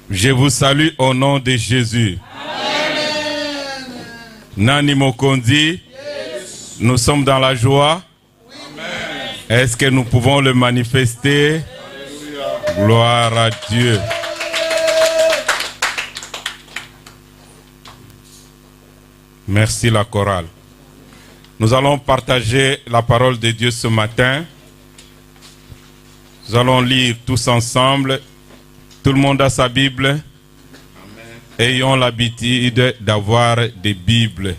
Je vous salue au nom de Jésus. Amen. Nani Mokondi, Yes. nous sommes dans la joie. Amen. Est-ce que nous pouvons le manifester? Alléluia. Gloire à Dieu. Merci la chorale. Nous allons partager la parole de Dieu ce matin. Nous allons lire tous ensemble. Tout le monde a sa Bible. Amen. Ayons l'habitude d'avoir des Bibles.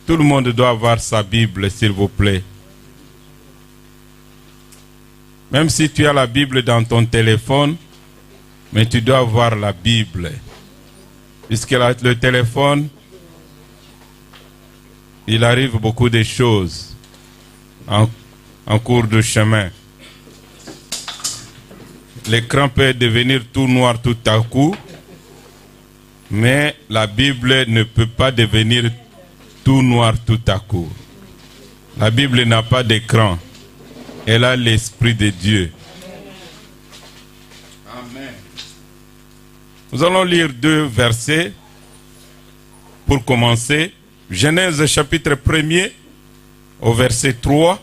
Tout le monde doit avoir sa Bible, s'il vous plaît. Même si tu as la Bible dans ton téléphone, mais tu dois avoir la Bible. Puisque le téléphone, il arrive beaucoup de choses en cours de chemin. L'écran peut devenir tout noir tout à coup, mais la Bible ne peut pas devenir tout noir tout à coup. La Bible n'a pas d'écran. Elle a l'Esprit de Dieu. Amen. Nous allons lire 2 versets pour commencer. Genèse chapitre 1er au verset 3.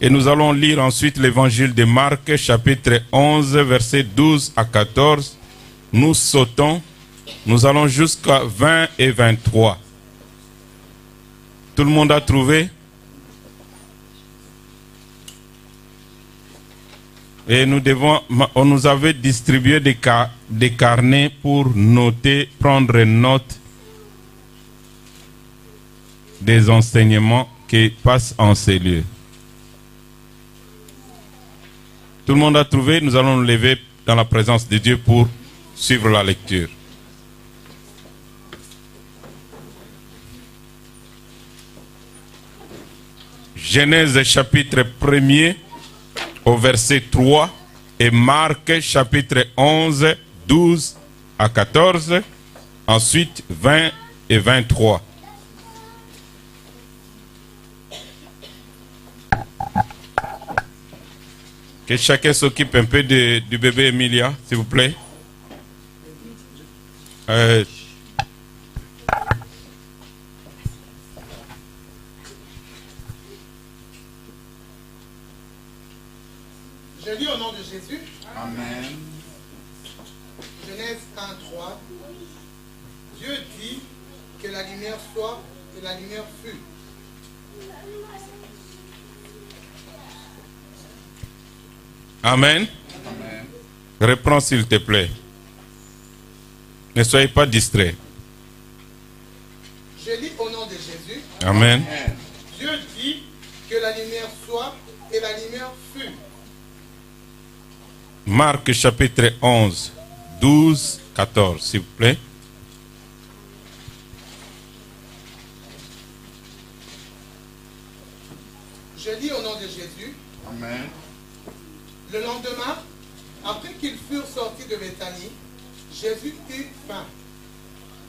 Et nous allons lire ensuite l'évangile de Marc chapitre 11 verset 12 à 14. Nous sautons. Nous allons jusqu'à 20 et 23. Tout le monde a trouvé? Et on nous avait distribué des carnets pour noter, prendre note des enseignements qui passent en ces lieux. Tout le monde a trouvé? Nous allons nous lever dans la présence de Dieu pour suivre la lecture. Genèse chapitre 1er au verset 3 et Marc chapitre 11, 12 à 14, ensuite 20 et 23. Que chacun s'occupe un peu du bébé Emilia, s'il vous plaît. Je lis au nom de Jésus. Amen. Genèse 1, 3. Dieu dit que la lumière soit et la lumière fut. Amen. Amen. Reprends s'il te plaît. Ne soyez pas distraits. Je lis au nom de Jésus. Amen. Amen. Dieu dit que la lumière soit et la lumière fut. Marc chapitre 11, 12, 14, s'il vous plaît. Je lis au nom de Jésus. Amen. Le lendemain, après qu'ils furent sortis de Béthanie, Jésus eut faim.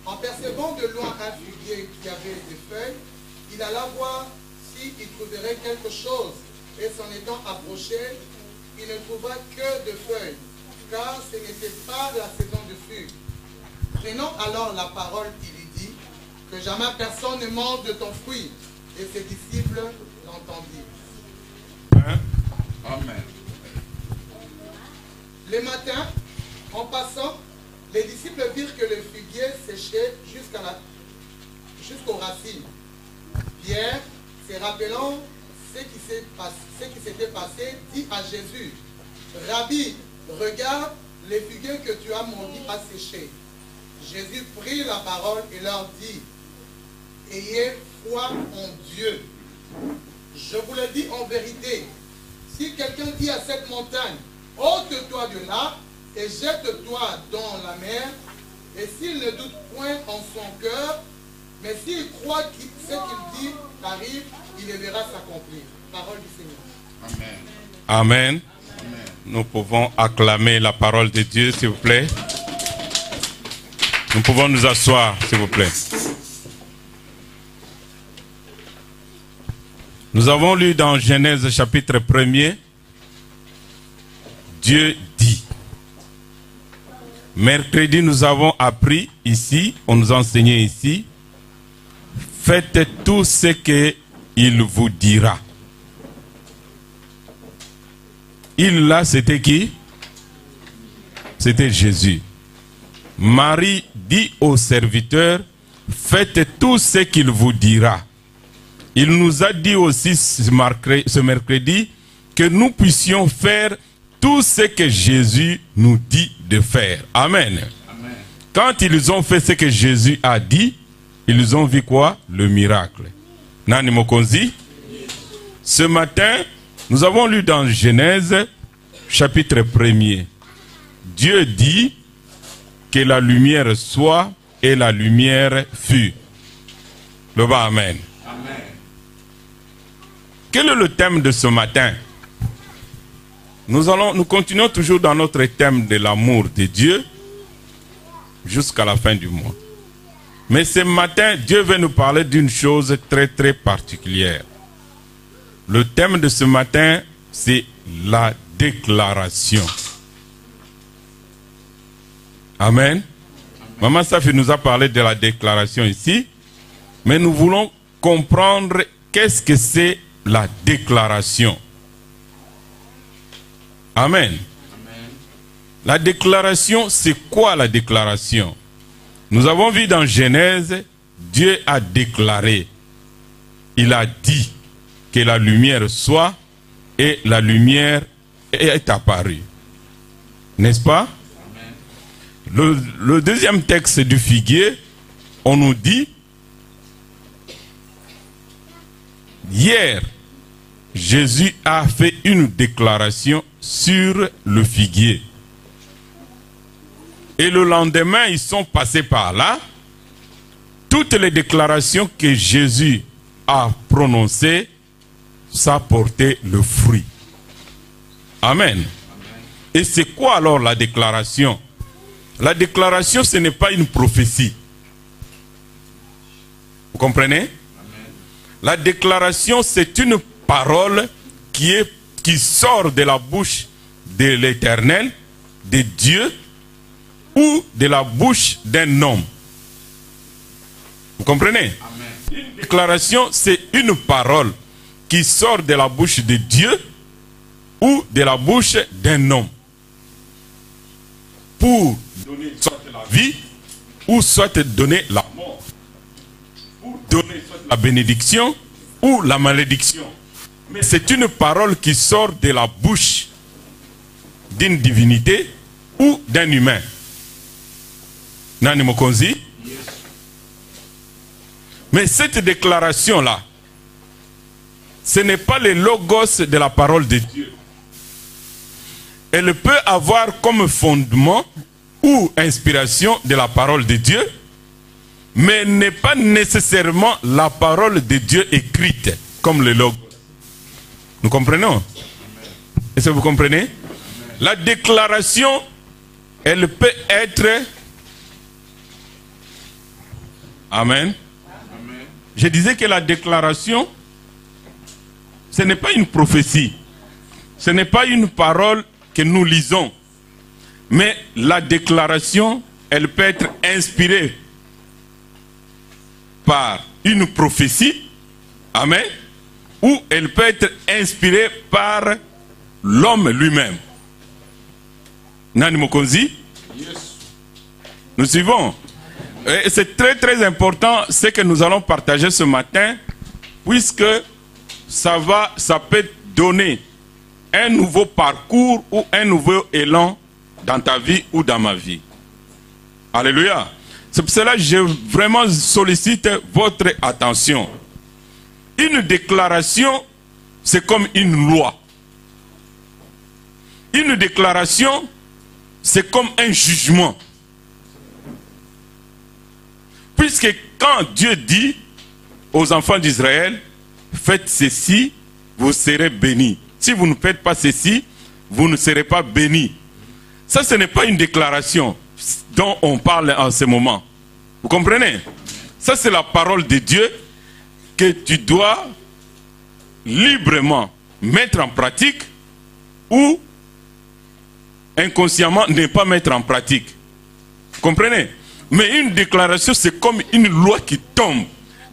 En percevant de loin un figuier qui avait des feuilles, il alla voir s'il trouverait quelque chose. Et s'en étant approché, il ne trouva que de feuilles, car ce n'était pas la saison de figues. Prenant alors la parole, il lui dit, que jamais personne ne mange de ton fruit. Et ses disciples l'entendirent. Amen. Le matin, en passant, les disciples virent que le figuier séchait jusqu'aux racines. Pierre, se rappelant ce qui s'était passé, dit à Jésus, « Rabbi, regarde, le figuier que tu as maudit a séché. » Jésus prit la parole et leur dit, « Ayez foi en Dieu. Je vous le dis en vérité, si quelqu'un dit à cette montagne, ôte-toi de là et jette-toi dans la mer, et s'il ne doute point en son cœur, mais s'il croit que ce qu'il dit arrive, il le verra s'accomplir. » Parole du Seigneur. Amen. Amen. Amen. Nous pouvons acclamer la parole de Dieu, s'il vous plaît. Nous pouvons nous asseoir, s'il vous plaît. Nous avons lu dans Genèse chapitre 1er, Dieu dit. Mercredi, nous avons appris ici, on nous a enseigné ici, faites tout ce qu'il vous dira. Il là, c'était qui? C'était Jésus. Marie dit au serviteur, faites tout ce qu'il vous dira. Il nous a dit aussi ce mercredi que nous puissions faire tout ce que Jésus nous dit de faire. Amen. Amen. Quand ils ont fait ce que Jésus a dit, ils ont vu quoi? Le miracle. Nani Mokonzi? Ce matin, nous avons lu dans Genèse, chapitre 1er. Dieu dit que la lumière soit et la lumière fut. Le bas, amen. Amen. Quel est le thème de ce matin? Nous continuons toujours dans notre thème de l'amour de Dieu jusqu'à la fin du mois. Mais ce matin, Dieu veut nous parler d'une chose très très particulière. Le thème de ce matin, c'est la déclaration. Amen. Maman Safi nous a parlé de la déclaration ici, mais nous voulons comprendre qu'est-ce que c'est la déclaration. Amen. Amen. La déclaration, c'est quoi la déclaration? Nous avons vu dans Genèse, Dieu a déclaré. Il a dit que la lumière soit et la lumière est apparue. N'est-ce pas? Le deuxième texte du figuier, on nous dit, hier, Jésus a fait une déclaration sur le figuier. Et le lendemain, ils sont passés par là. Toutes les déclarations que Jésus a prononcées, ça portait le fruit. Amen. Amen. Et c'est quoi alors la déclaration? La déclaration, ce n'est pas une prophétie. Vous comprenez? Amen. La déclaration, c'est une parole qui sort de la bouche de l'Éternel, de Dieu, ou de la bouche d'un homme. Vous comprenez? Amen. Une déclaration, c'est une parole qui sort de la bouche de Dieu ou de la bouche d'un homme pour donner soit la vie ou soit donner la mort, pour donner soit la bénédiction ou la malédiction. Mais c'est une parole qui sort de la bouche d'une divinité ou d'un humain. Nani Mokonzi? Yes. Mais cette déclaration-là, ce n'est pas le logos de la parole de Dieu. Elle peut avoir comme fondement ou inspiration de la parole de Dieu, mais n'est pas nécessairement la parole de Dieu écrite comme le logos. Nous comprenons? Est-ce que vous comprenez? Amen. La déclaration, elle peut être... Amen. Amen. Je disais que la déclaration, ce n'est pas une prophétie. Ce n'est pas une parole que nous lisons. Mais la déclaration, elle peut être inspirée par une prophétie. Amen. Ou elle peut être inspirée par l'homme lui-même. Nani Mokonzi? Yes. Nous suivons. C'est très très important ce que nous allons partager ce matin, puisque ça peut donner un nouveau parcours ou un nouveau élan dans ta vie ou dans ma vie. Alléluia. C'est pour cela que je vraiment sollicite votre attention. Une déclaration, c'est comme une loi. Une déclaration, c'est comme un jugement. Puisque quand Dieu dit aux enfants d'Israël, faites ceci, vous serez bénis. Si vous ne faites pas ceci, vous ne serez pas bénis. Ça, ce n'est pas une déclaration dont on parle en ce moment. Vous comprenez? Ça, c'est la parole de Dieu que tu dois librement mettre en pratique ou inconsciemment ne pas mettre en pratique. Comprenez? Mais une déclaration, c'est comme une loi qui tombe.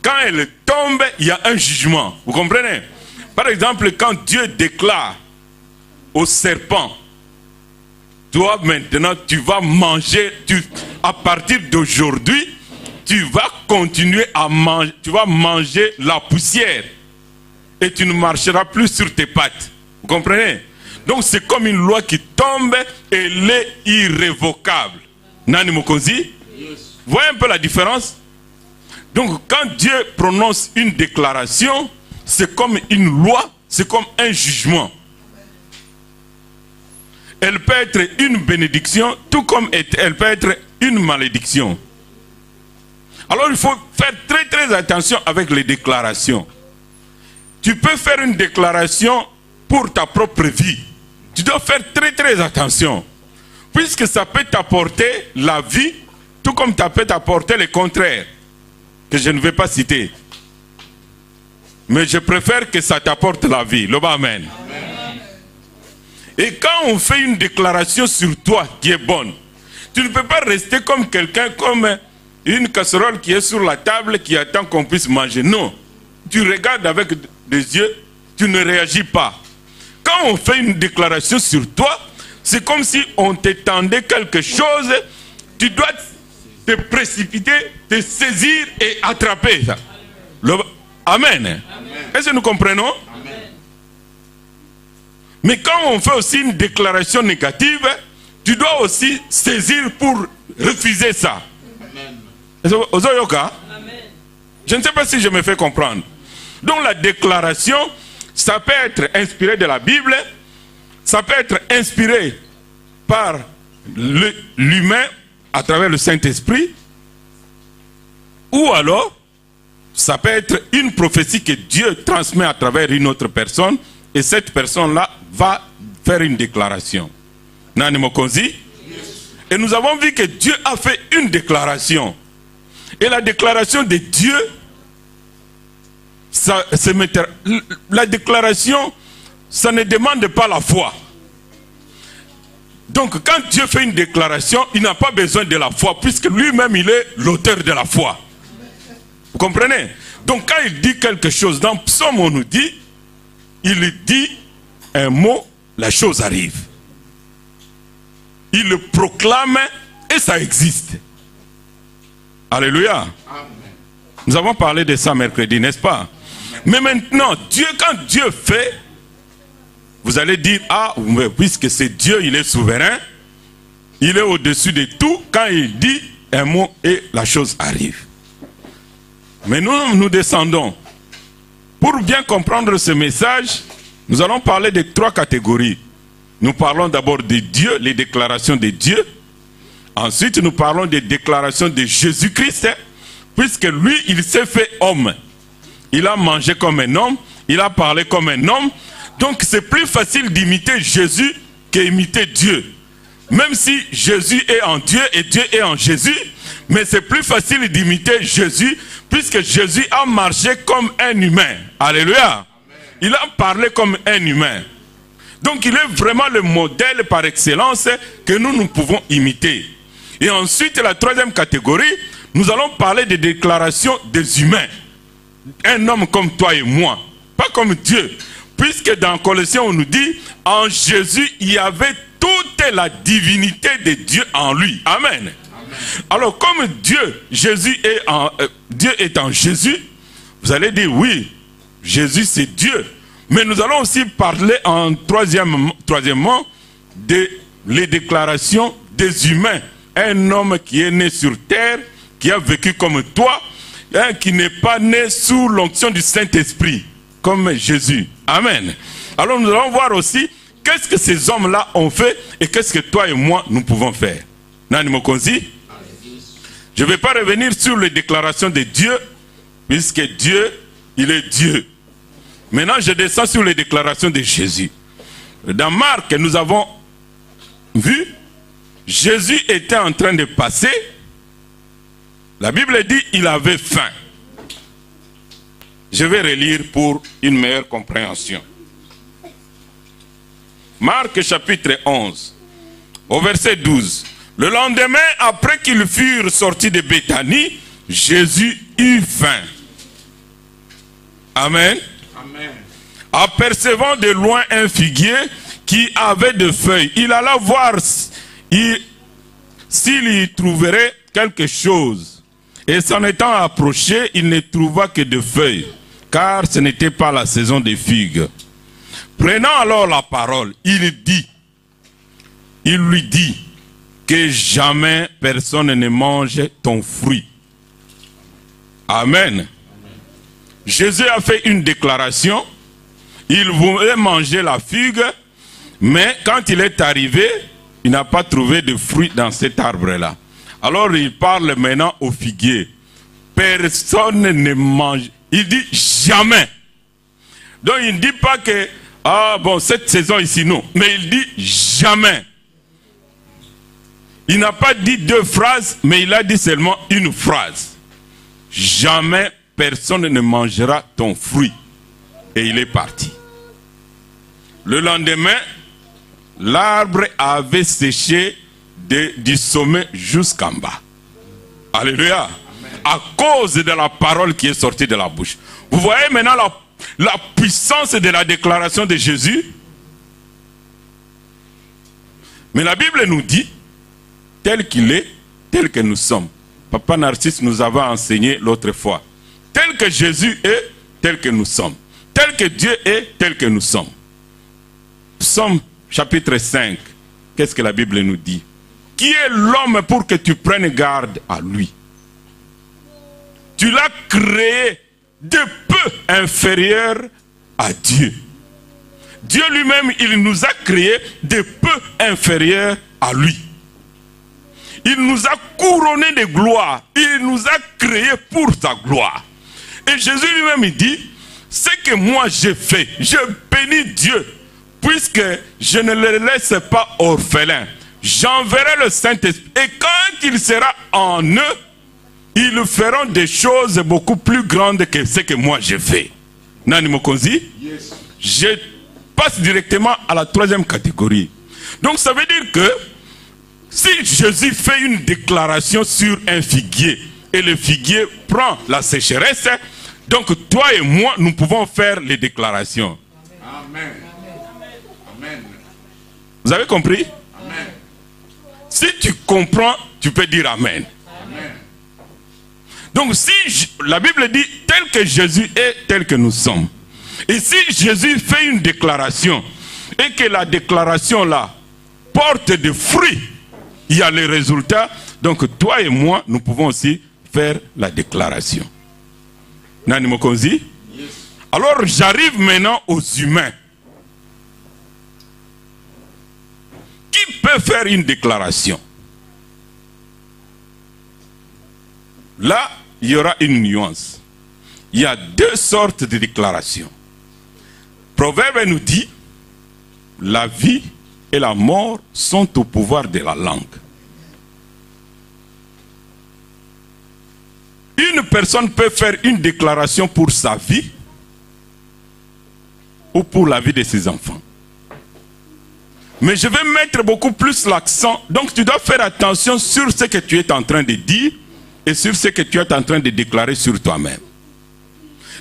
Quand elle tombe, il y a un jugement. Vous comprenez? Par exemple, quand Dieu déclare au serpent, toi maintenant, tu vas manger, à partir d'aujourd'hui, tu vas continuer à manger, tu vas manger la poussière. Et tu ne marcheras plus sur tes pattes. Vous comprenez? Donc c'est comme une loi qui tombe et elle est irrévocable. Nani Mokonzi? Vous voyez un peu la différence? Donc quand Dieu prononce une déclaration, c'est comme une loi, c'est comme un jugement. Elle peut être une bénédiction, tout comme elle peut être une malédiction. Alors il faut faire très très attention avec les déclarations. Tu peux faire une déclaration pour ta propre vie. Tu dois faire très très attention. Puisque ça peut t'apporter la vie, tout comme ça peut t'apporter le contraire, que je ne vais pas citer. Mais je préfère que ça t'apporte la vie. Le Amen. Et quand on fait une déclaration sur toi qui est bonne, tu ne peux pas rester comme quelqu'un, comme une casserole qui est sur la table qui attend qu'on puisse manger. Non. Tu regardes avec des yeux, tu ne réagis pas. Quand on fait une déclaration sur toi, c'est comme si on t'étendait quelque chose, tu dois te précipiter, te saisir et attraper ça. Amen. Est-ce que nous comprenons? Amen. Mais quand on fait aussi une déclaration négative, tu dois aussi saisir pour refuser ça. Amen. Je ne sais pas si je me fais comprendre. Donc la déclaration, ça peut être inspiré de la Bible, ça peut être inspiré par l'humain à travers le Saint-Esprit, ou alors ça peut être une prophétie que Dieu transmet à travers une autre personne, et cette personne-là va faire une déclaration. Nani Mokonzi? Et nous avons vu que Dieu a fait une déclaration. Et la déclaration de Dieu, la déclaration, ça ne demande pas la foi. Donc quand Dieu fait une déclaration, il n'a pas besoin de la foi, puisque lui-même il est l'auteur de la foi. Vous comprenez? Donc quand il dit quelque chose, dans Psaume on nous dit, il dit un mot, la chose arrive. Il le proclame et ça existe. Alléluia. Amen. Nous avons parlé de ça mercredi, n'est-ce pas? Mais maintenant, Dieu, quand Dieu fait, vous allez dire, ah, puisque c'est Dieu, il est souverain, il est au-dessus de tout, quand il dit un mot et la chose arrive. Mais nous descendons. Pour bien comprendre ce message, nous allons parler de 3 catégories. Nous parlons d'abord de Dieu, les déclarations de Dieu. Ensuite, nous parlons des déclarations de Jésus-Christ, puisque lui, il s'est fait homme. Il a mangé comme un homme, il a parlé comme un homme. Donc c'est plus facile d'imiter Jésus qu'imiter Dieu. Même si Jésus est en Dieu et Dieu est en Jésus, mais c'est plus facile d'imiter Jésus, puisque Jésus a marché comme un humain. Alléluia. Amen. Il a parlé comme un humain. Donc il est vraiment le modèle par excellence que nous pouvons imiter. Et ensuite, la 3e catégorie, nous allons parler des déclarations des humains. Un homme comme toi et moi, pas comme Dieu. Puisque dans Colossiens, on nous dit, en Jésus, il y avait toute la divinité de Dieu en lui. Amen. Amen. Alors, comme Dieu est en Jésus, vous allez dire, oui, Jésus c'est Dieu. Mais nous allons aussi parler en troisièmement les déclarations des humains. Un homme qui est né sur terre, qui a vécu comme toi, qui n'est pas né sous l'onction du Saint-Esprit, comme Jésus. Amen. Alors nous allons voir aussi qu'est-ce que ces hommes-là ont fait et qu'est-ce que toi et moi nous pouvons faire. Nani Mokonzi? Je ne vais pas revenir sur les déclarations de Dieu, puisque Dieu, il est Dieu. Maintenant, je descends sur les déclarations de Jésus. Dans Marc, nous avons vu, Jésus était en train de passer. La Bible dit il avait faim. Je vais relire pour une meilleure compréhension. Marc chapitre 11, au verset 12. Le lendemain, après qu'ils furent sortis de Béthanie, Jésus eut faim. Amen. Amen. Apercevant de loin un figuier qui avait des feuilles, il alla voir s'il y trouverait quelque chose. Et s'en étant approché, il ne trouva que des feuilles, car ce n'était pas la saison des figues. Prenant alors la parole, il lui dit que jamais personne ne mange ton fruit. Amen. Jésus a fait une déclaration. Il voulait manger la figue, mais quand il est arrivé, il n'a pas trouvé de fruits dans cet arbre-là. Alors il parle maintenant au figuier. Personne ne mange. Il dit jamais. Donc il ne dit pas que, ah bon, cette saison ici, non. Mais il dit jamais. Il n'a pas dit deux phrases, mais il a dit seulement une phrase. Jamais personne ne mangera ton fruit. Et il est parti. Le lendemain, l'arbre avait séché du sommet jusqu'en bas. Alléluia. Amen. À cause de la parole qui est sortie de la bouche. Vous voyez maintenant la puissance de la déclaration de Jésus. Mais la Bible nous dit, tel qu'il est, tel que nous sommes. Papa Narcisse nous avait enseigné l'autre fois. Tel que Jésus est, tel que nous sommes. Tel que Dieu est, tel que nous sommes. Psaume chapitre 5. Qu'est-ce que la Bible nous dit? Qui est l'homme pour que tu prennes garde à lui? Tu l'as créé de peu inférieur à Dieu. Dieu lui-même, il nous a créé de peu inférieur à lui. Il nous a couronnés de gloire. Il nous a créés pour sa gloire. Et Jésus lui-même, il dit, ce que moi j'ai fait, je bénis Dieu, puisque je ne le laisse pas orphelin. J'enverrai le Saint-Esprit. Et quand il sera en eux, ils feront des choses beaucoup plus grandes que ce que moi j'ai fait. Nani Mokonzi? Yes. Je passe directement à la troisième catégorie. Donc ça veut dire que si Jésus fait une déclaration sur un figuier et le figuier prend la sécheresse, donc toi et moi, nous pouvons faire les déclarations. Amen. Amen. Vous avez compris? Amen. Si tu comprends, tu peux dire Amen. Amen. Donc si la Bible dit tel que Jésus est, tel que nous sommes. Et si Jésus fait une déclaration et que la déclaration là porte des fruits, il y a les résultats. Donc toi et moi, nous pouvons aussi faire la déclaration. Nani Mokonzi? Yes. Alors j'arrive maintenant aux humains. Qui peut faire une déclaration? Là, il y aura une nuance. Il y a deux sortes de déclarations. Proverbe nous dit, la vie et la mort sont au pouvoir de la langue. Une personne peut faire une déclaration pour sa vie ou pour la vie de ses enfants. Mais je vais mettre beaucoup plus l'accent. Donc tu dois faire attention sur ce que tu es en train de dire et sur ce que tu es en train de déclarer sur toi-même.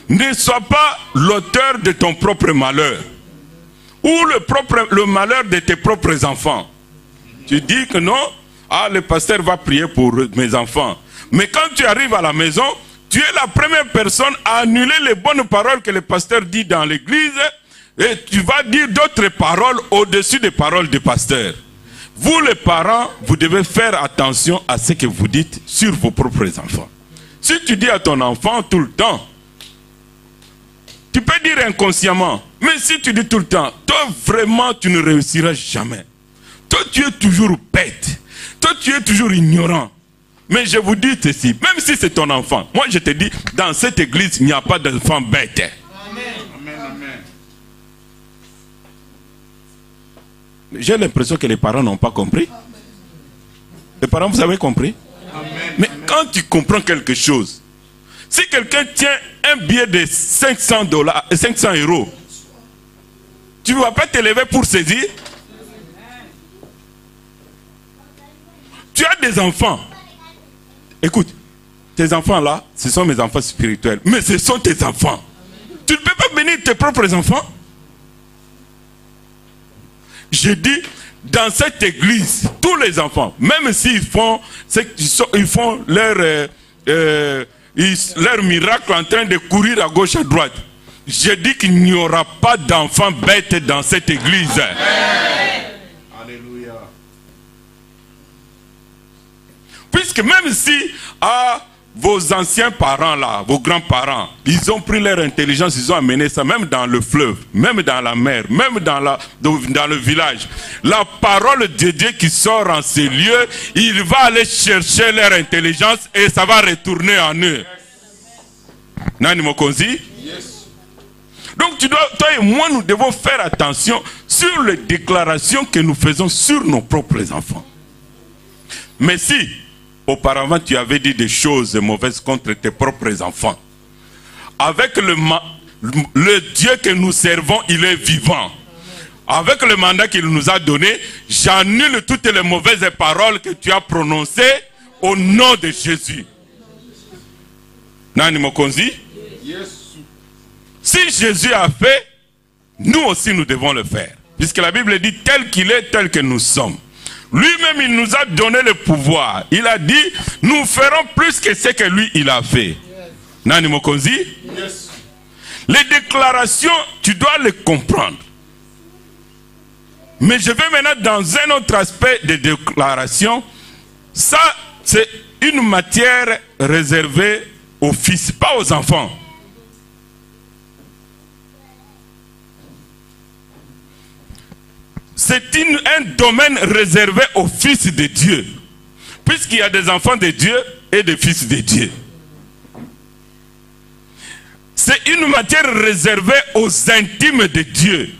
Ne sois pas l'auteur de ton propre malheur ou le malheur de tes propres enfants. Tu dis que non, ah, le pasteur va prier pour mes enfants. Mais quand tu arrives à la maison, tu es la première personne à annuler les bonnes paroles que le pasteur dit dans l'église et tu vas dire d'autres paroles au-dessus des paroles du pasteur. Vous les parents, vous devez faire attention à ce que vous dites sur vos propres enfants. Si tu dis à ton enfant tout le temps, tu peux dire inconsciemment, mais si tu dis tout le temps, toi vraiment tu ne réussiras jamais. Toi tu es toujours bête. Toi tu es toujours ignorant. Mais je vous dis ceci, même si c'est ton enfant, moi je te dis, dans cette église, il n'y a pas d'enfant bête. Amen. Amen. Amen. J'ai l'impression que les parents n'ont pas compris. Les parents, vous avez compris? Amen. Mais quand tu comprends quelque chose, si quelqu'un tient un billet de 500 €, tu ne vas pas te lever pour saisir. Tu as des enfants. Écoute, tes enfants là, ce sont mes enfants spirituels. Mais ce sont tes enfants. Tu ne peux pas bénir tes propres enfants. Je dis, dans cette église, tous les enfants, même s'ils font, ils font leur miracle en train de courir à gauche à droite, je dis qu'il n'y aura pas d'enfants bêtes dans cette église. Alléluia. Puisque même si vos anciens parents là, vos grands-parents, ils ont pris leur intelligence, ils ont amené ça même dans le fleuve, même dans la mer, même dans le village. La parole de Dieu qui sort en ces lieux, il va aller chercher leur intelligence et ça va retourner en eux. Nani Mokonzi? Donc toi et moi, nous devons faire attention sur les déclarations que nous faisons sur nos propres enfants. Mais si auparavant tu avais dit des choses mauvaises contre tes propres enfants, avec le Dieu que nous servons, il est vivant. Avec le mandat qu'il nous a donné, j'annule toutes les mauvaises paroles que tu as prononcées au nom de Jésus. Nani Mokonzi? Si Jésus a fait, nous aussi nous devons le faire. Puisque la Bible dit tel qu'il est, tel que nous sommes. Lui-même il nous a donné le pouvoir. Il a dit, nous ferons plus que ce que lui il a fait. Nani Mokonzi? Les déclarations, tu dois les comprendre. Mais je vais maintenant dans un autre aspect des déclarations. Ça, c'est une matière réservée aux fils, pas aux enfants. C'est un domaine réservé aux fils de Dieu. Puisqu'il y a des enfants de Dieu et des fils de Dieu. C'est une matière réservée aux intimes de Dieu.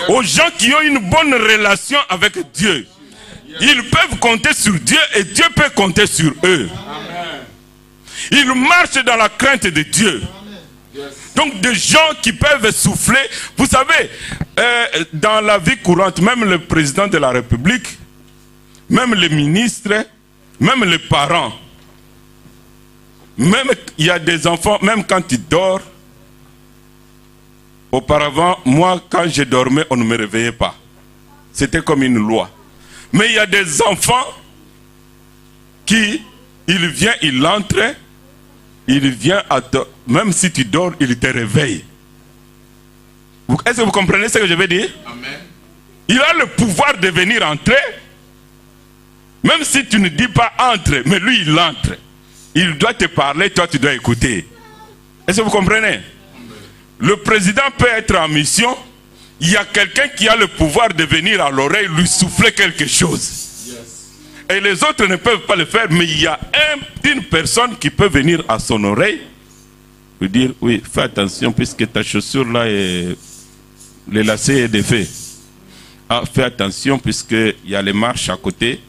Aux gens qui ont une bonne relation avec Dieu. Ils peuvent compter sur Dieu et Dieu peut compter sur eux. Ils marchent dans la crainte de Dieu. Donc des gens qui peuvent souffler. Vous savez, dans la vie courante, même le président de la République, même les ministres, même les parents, même il y a des enfants, même quand ils dorment, auparavant, moi quand je dormais, on ne me réveillait pas. C'était comme une loi. Mais il y a des enfants qui, il vient, il entre, il vient, même si tu dors, il te réveille. Est-ce que vous comprenez ce que je veux dire? Amen. Il a le pouvoir de venir entrer, même si tu ne dis pas entre, mais lui il entre. Il doit te parler, toi tu dois écouter. Est-ce que vous comprenez? Amen. Le président peut être en mission, il y a quelqu'un qui a le pouvoir de venir à l'oreille, lui souffler quelque chose. Et les autres ne peuvent pas le faire, mais il y a une personne qui peut venir à son oreille, lui dire, oui, fais attention puisque ta chaussure là est... Le lacet est défait. Ah, fais attention puisqu'il y a les marches à côté.